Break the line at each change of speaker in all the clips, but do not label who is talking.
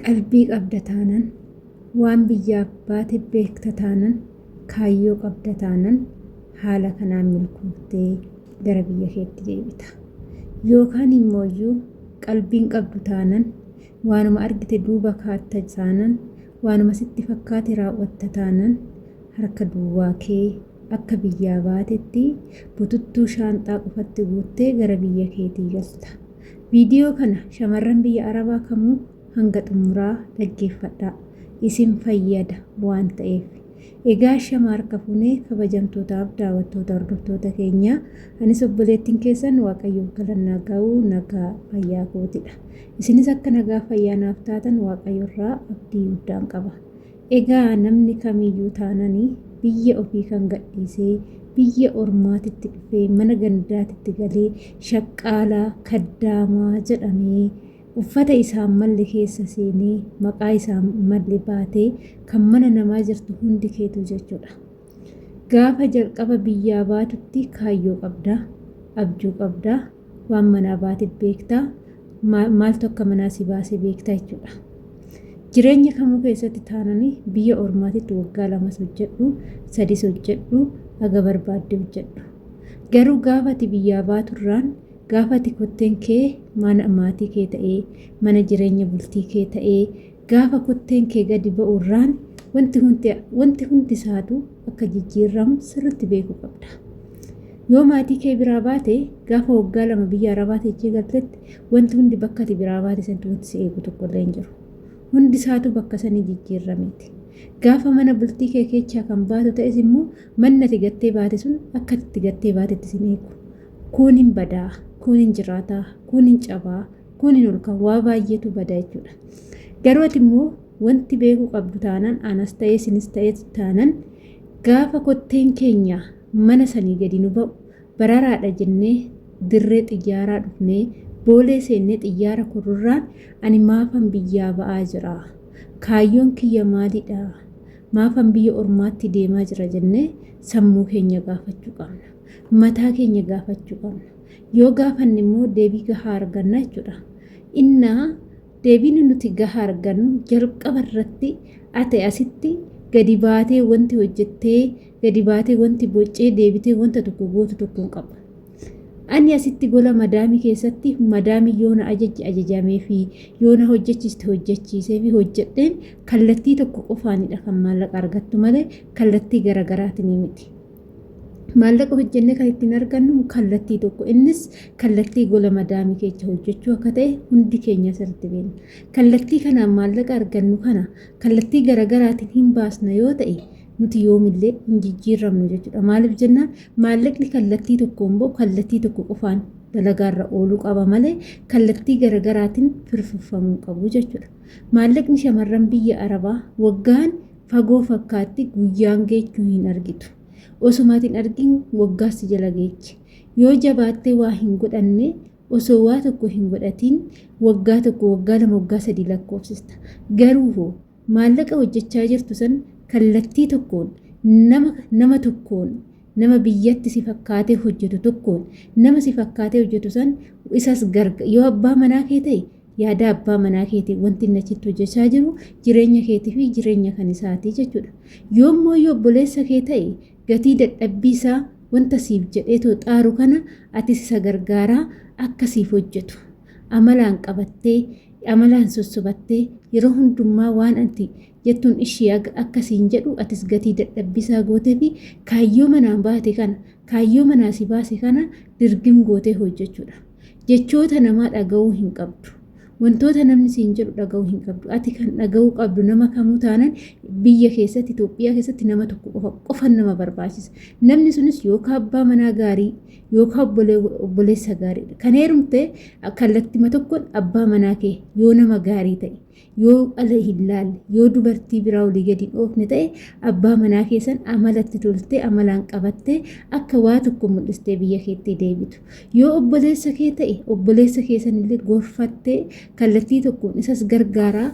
qalbii qabda taanan waan biyyaaf baate beekta taanan kaayyoo qabda taanan haala kanaan milkooftee gara biyya keetti deebita. Yookaan immoo qalbiin qabdu taanan waanuma argite duuba kaatta taanan waanuma sitti fakkaate raawwatta taanan harka duwwaa kee akka biyyaa baatetti bututtuu shaanxaa qofatti guuttee gara biyya keetii galta. Viidiyoo kana shamarran biyya Arabaa kamuu hanga xumuraa dhaggeeffadhaa. Isin fayyada waan ta'eef. Egaa shama harka fuunee kabajamtootaaf daawwattoota hordoftoota keenya anis obboleettiin keessan Waaqayyoof galannaa ga'uu nagaa fayyaa kootidha. Isinis akka nagaa fayyaa naaf taatan Waaqayyoorraa abdii guddaan qaba. Egaa namni kamiyyuu taananii biyya ofii kan gadhiisee biyya ormaatitti dhufee mana gandaatitti galee shaqqaalaa kaddaamaa jedhamee uffata isaa malli keessa seenee maqaa isaa malli baatee kan mana namaa jirtu hundi keetu jechuudha. Gaafa jalqaba biyyaa baatutti kaayyoo qabdaa, abjuu qabdaa, waan manaa baate beektaa, maaltu akka manaa si baase beektaa jechuudha. Jireenya kamuu keessatti taananii biyya ormaatitti waggaa 2 hojjedhu, 3 hojjedhu, haga barbaadde hojjedhu. Garuu gaafa ati biyyaa baaturraan gaafa ati kotteen kee mana maatii kee ta'ee, mana jireenya bultii kee ta'ee, gaafa kotteen kee gadi ba'urraan wanti hundi isaatu akka jijjiiramu sirriitti beekuu qabda. Yoo maatii kee biraa baate gaafa waggaa 2 biyya Arabaa teessee galtetti wanti hundi bakka ati biraa baate sanatti wanti si eegu tokkollee hin jiru. Hundi isaatu bakka sanii jijjiirameeti. Gaafa mana bultii kee keessaa kan baatu ta'es immoo manni ati gattee baate sun akka itti gattee baatetti sin eegu. Kun hin badaa, kun hin jiraataa, kun hin cabaa, kun hin olkaa waa baay'eetu badaa jechuudha. Garuu ati immoo wanti beekuu qabdu taanaan anas ta'ee sinis ta'ee taanaan gaafa kotteen keenya mana sanii gadi nu ba'u bararaadha jennee dirree xiyyaaraa dhufnee boolee seennee xiyyaara kurrurraan ani maafan biyyaa ba'aa jira. Kaayyoon kiyya maalidha? Maafan biyya ormaatti deemaa jira jennee sammuu keenya gaafachuu qabna. Mataa keenya gaafachuu qabna. Yoo gaafanne immoo deebii gahaa arganna jechuudha. Innaa deebiin nuti gahaa argannu jalqaba irratti ate asitti gadi baatee wanti hojjettee gadi baatee wanti boccee deebitee wanta tokko gootu tokko hin qabu. Ani asitti gola madaamii keessatti madaamii yoona ajajamee fi yoona hojjechiiste hojjechiisee fi hojjedheen kallattii tokko qofaanidha kan maallaqa argattu malee kallattii garaagaraatiin miti. Maallaqa hojjennee kan ittiin argannu kallattii tokko innis kallattii gola madaamii keessa hojjechuu akka ta'e hundi keenya sirriitti beekna. Kallattii kanaan maallaqa argannu kana kallattii garaagaraatiin hin baasna yoo ta'e nuti yoomillee hin jijjiiramnu jechuudha. Maaliif jennaan maallaqni kallattii tokkoon ba'u kallattii tokko qofaan dalagaarra ooluu qaba malee kallattii garaagaraatiin firfirfamuu qabu jechuudha. Maallaqni shamarran biyya Arabaa waggaan fagoo fakkaatti guyyaan geechuu hin argitu. Osumaatiin argin waggaatti jala geechi. Yoo jabaattee waa hin godhanne osoo waa tokko hin godhatiin waggaa tokko waggaa 2 waggaa 3 lakkoofsista. Garuu maallaqa hojjechaa jirtu san kallattii tokkoon nama tokkoon nama biyyatti si fakkaatee hojjetu tokkoon nama si fakkaatee hojjetu san isas yoo abbaa manaa kee ta'e yaada abbaa manaa keetii wanti inni achitti hojjechaa jiru jireenya keetii fi jireenya kan isaatii jechuudha. Yoommoo yoo obboleessa kee ta'e gatii dadhabbii isaa wanta siif jedheetoo xaaru kana atis isa gargaaraa akka siif hojjetu amalaan qabattee amalaan sossobattee yeroo hundummaa waan anti jettuun ishii akkasiin jedhu atis gatii dadhabbisaa gootee fi kaayyoo manaan baate kana kaayyoo manaa si baase kana dirgim gootee hojjechuudha. Jechoota namaa dhaga'uu hin qabdu. Wantoota namni siin jedhu dhaga'uu hin qabdu. Ati kan dhaga'uu qabdu nama kamuu taanaan biyya keessatti Itoophiyaa keessatti nama tokko qofa nama barbaachisa. Namni sunis yookaan abbaa manaa gaarii yookaan obboleessa gaariidha. Kan heerumte kallattii tokkoon abbaa manaa kee yoo nama gaarii ta'e yoo ala hin laalle yoo dubartii biraa olii gadi dhoofne ta'e abbaa manaa keessan amalatti toltee amalaan qabattee akka waa tokko mul'istee biyya keetti deebitu. Yoo obboleessa kee ta'e obboleessa keessan illee gorfattee kallattii tokkoon isas gargaaraa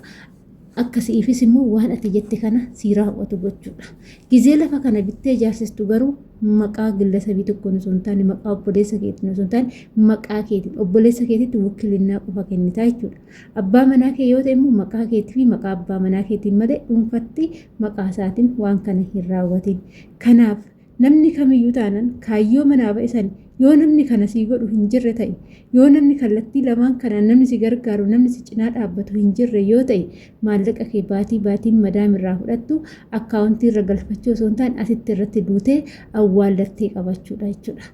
akkasiifis immoo waan ati jette kana si raawwatu gochuudha. Gizee lafa kana bittee ijaarsistu garuu maqaa gillasaabii tokkoon osoo hin taane maqaa obboleessa keetiin osoo hin taane maqaa keetiin obboleessa keetiitti wukkilinnaa qofa kennitaa jechuudha. Abbaa manaa kee yoo ta'e immoo maqaa keetii fi maqaa abbaa manaa keetiin malee dhuunfatti maqaa isaatiin waan kana hin raawwatin. Kanaaf namni kamiyyuu taanan kaayyoo manaa ba'isan yoo namni kana sii godhu hin jirre ta'e yoo namni kallattii lamaan kana namni si gargaaru namni si cinaa dhaabbatu hin jirre yoo ta'e maallaqa kee baatiin madaam irraa fudhattu akkaawuntii irra galfachuu osoo hin taane asitti irratti duutee awwaallattee qabachuudha jechuudha.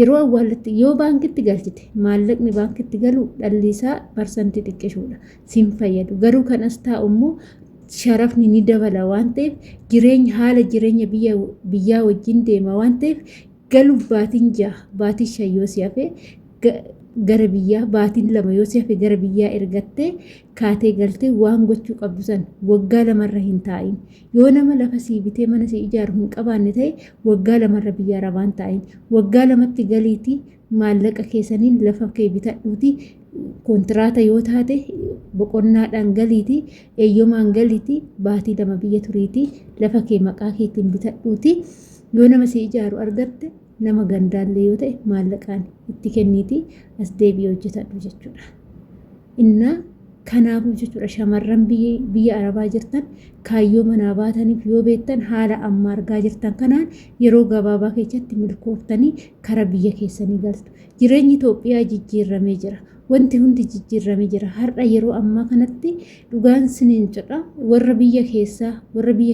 Yeroo awwaallattee yoo baankitti galchite maallaqni baankitti galu dhalli isaa parsantii xiqqeeshuudha siin fayyadu garuu kanas taa'u immoo sharafni ni dabala waan ta'eef haala jireenya biyyaa wajjin deema waan ta'eef galuuf baatiin 5 yoo si hafe gara biyyaa baatiin 2 yoo si hafe gara biyyaa ergattee kaatee galtee waan gochuu qabdu san waggaa 2 irra hin taa'in. Yoo nama lafa sii bitee mana sii ijaaru hin qabaanne ta'e waggaa 2 irra biyyaa arabaan taa'in. Waggaa 2tti galiitii maallaqa keessaniin lafa kee bitadhuuti. Kontiraata yoo taate boqonnaadhaan galiiti eeyyomaan galiiti baatii 2 biyya turiiti lafa kee maqaa keetiin bitadhuuti. Yoo nama si ijaaru argatte nama gandaallee yoo ta'e maallaqaan itti kenniiti as deebi'ee hojjetadhu jechuudha. Inna kanaafuu jechuudha shamarran biyya arabaa jirtan kaayyoo manaa baataniif yoo beektan haala amma argaa jirtan kanaan yeroo gabaabaa keessatti milkooftanii kara biyya keessanii galtu. Jireenyi Itoophiyaa jijjiiramee jira. Wanti hundi jijjiiramee jira. Har'a yeroo ammaa kanatti dhugaan siniin jedha warra biyya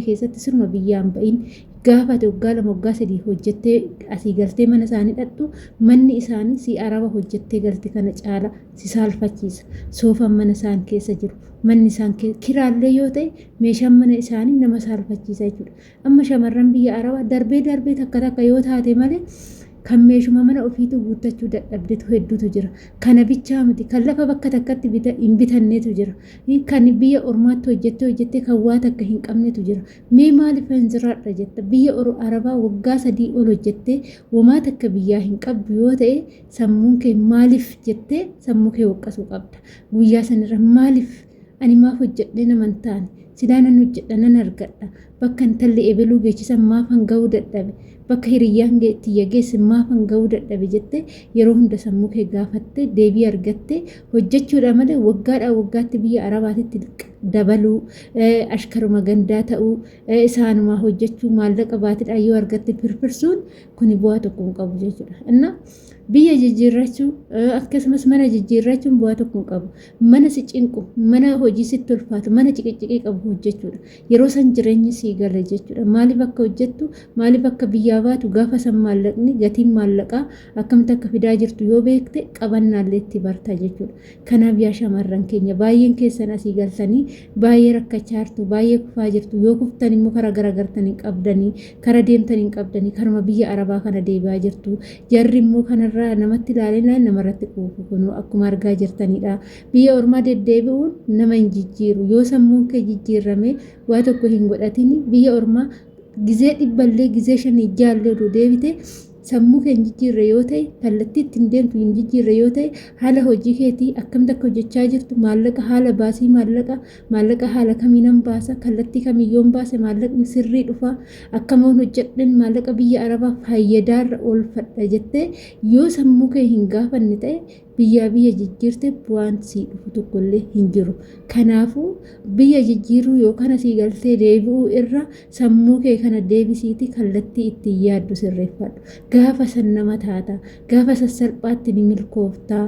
keessatti sirma biyyaan ba'iin gaafa waggaa 2 waggaa 3 hojjettee asii galtee mana isaanii dhadhu manni isaanii si araba hojjettee galte kana caala si saalfachiisa. Soofan mana isaan keessa jiru manni isaan kiraallee yoo ta'e meeshaan mana isaanii nama saalfachiisa jechuudha. Amma shamarran biyya arabaa darbee takka yoo taate malee kan meeshuma mana ofiitu guuttachuu dadhabdetu hedduutu jira. Kana bichaa miti kan lafa bakka takkatti hin bitanneetu jira. Kan biyya ormaatti hojjettee kan waa takka hin qabnetu jira. Mee maaliif hin jiraadha jetta biyya arabaa waggaa 3 ol hojjettee wamaa takka biyyaa hin qabdu yoo ta'e sammuun kee maaliif jettee sammuu kee waqqasuu qabda. Guyyaa sanirra maaliif ani maaf hojjedhee naman taane sidaanan hojjedha nan argadha bakka intalli ebeluu geechisan maaf hanga'uu dadhabe. Bakka hiriyyaan tiyya geessi maaf hanga'uu dadhabe jettee yeroo hunda sammuu kee gaafattee deebii argattee hojjechuudha malee waggaatti biyya arabaatitti dabaluu ashkaruma gandaa ta'uu isaanumaa hojjechuu maallaqa baatiidhaan yoo argatte firfirsuun kuni bu'aa tokko hin qabu jechuudha. Inna biyya jijjiirrachuu akkasumas mana jijjiirrachuun bu'aa tokko hin qabu. Mana si cinqu mana hojii sitti ulfaatu mana ciqicidhii qabu hojjechuudha. Yeroo san jireenyi sii gala jechuudha. Maaliif akka hojjettu maaliif akka biyyaa baatu gaafa san maallaqni gatiin maallaqaa akkamitti akka fidaa jirtu yoo beekte qabannaallee itti barta jechuudha. Kanaaf yaa shamarran keenya baay'een keessan asii galtanii baay'ee rakkachaa jirtu baay'ee kufaa jirtu yoo kuftan immoo kara garagartanii qabdanii kara deemtanii qabdanii karuma biyya arabaa kana deebi'aa jirtu. Jarri immoo kanarraa namatti ilaalinaan namarratti quufu kun akkuma argaa jirtanidha. Biyya ormaa deddeebi'uun nama hin jijjiiru yoo sammuun kee jijjiirame waa tokko hin godhatin biyya ormaa gizee 100 gizee 5 jaallee deebite sammuu kee hin jijjiirre yoo ta'e kallattii ittiin deemtu hin jijjiirre yoo ta'e haala hojii keetii akkamitti akka hojjechaa jirtu maallaqa haala baasii maallaqa haala kamiinan baasa kallattii kamiyyoon baase maallaqni sirrii dhufa akkamiin hojjedhan maallaqa biyya arabaa fayyadaarra oolfadha jettee yoo sammuu kee hin gaafanne ta'e biyya jijjiirte bu'aan sii dhufu tokkollee hin jiru. Kanaafuu biyya jijjiiruu yookaan asii galtee deebi'uu irra sammuu kee kana deebisiiti kallattii ittiin yaaddu sirreeffadhu. Gaafa san nama taata gaafa sassalphaatti ni milkooftaa.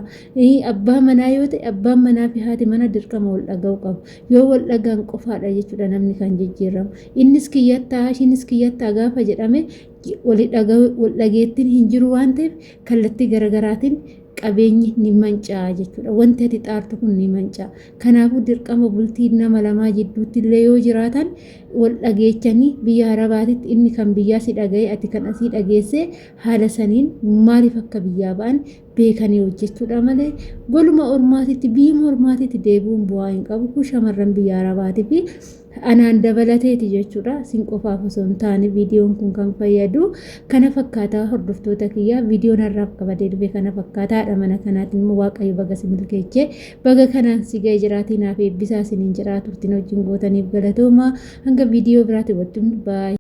Abbaa manaa yoo ta'e abbaan manaa fi haati mana dirqama wal dhaga'uu qabu. Yoo wal dhagaan qofaadha jechuudha namni kan jijjiiramu. Innis kiyyattaa ishiinis kiyyattaa gaafa jedhame wal dhageettiin hin jiru waan ta'eef kallattii garagaraatiin qabeenyi ni mancaa jechuudha. Wanti ati xaartu kun ni mancaa. Kanaafuu dirqama bultii nama lamaa jidduutti illee yoo jiraatan wal dhageechanii biyya arabaatitti inni kan biyyaa si dhaga'e ati kan asii dhageesse haala saniin maaliif akka biyyaa ba'an beekanii hojjechuudha malee goluma ormaatitti biyyuma ormaatitti deebi'uun bu'aa hin qabu. Kun shamarran biyya arabaatii fi anaan dabalateeti jechuudha. Sin qofaaf osoo hin taane viidiyoon kun kan fayyadu kana fakkaataa hordoftoota kiyyaa viidiyoon har'aaf qabadee dhufe kana fakkaataadha. Mana kanaatiin immoo waaqayyo baga si milkeechee baga kanaan si ga'e jiraatii naaf eebbisaa isiniin jiraatu turtiin wajjin gootaniif galatooma hanga viidiyoo biraatti wajjin baay'ee.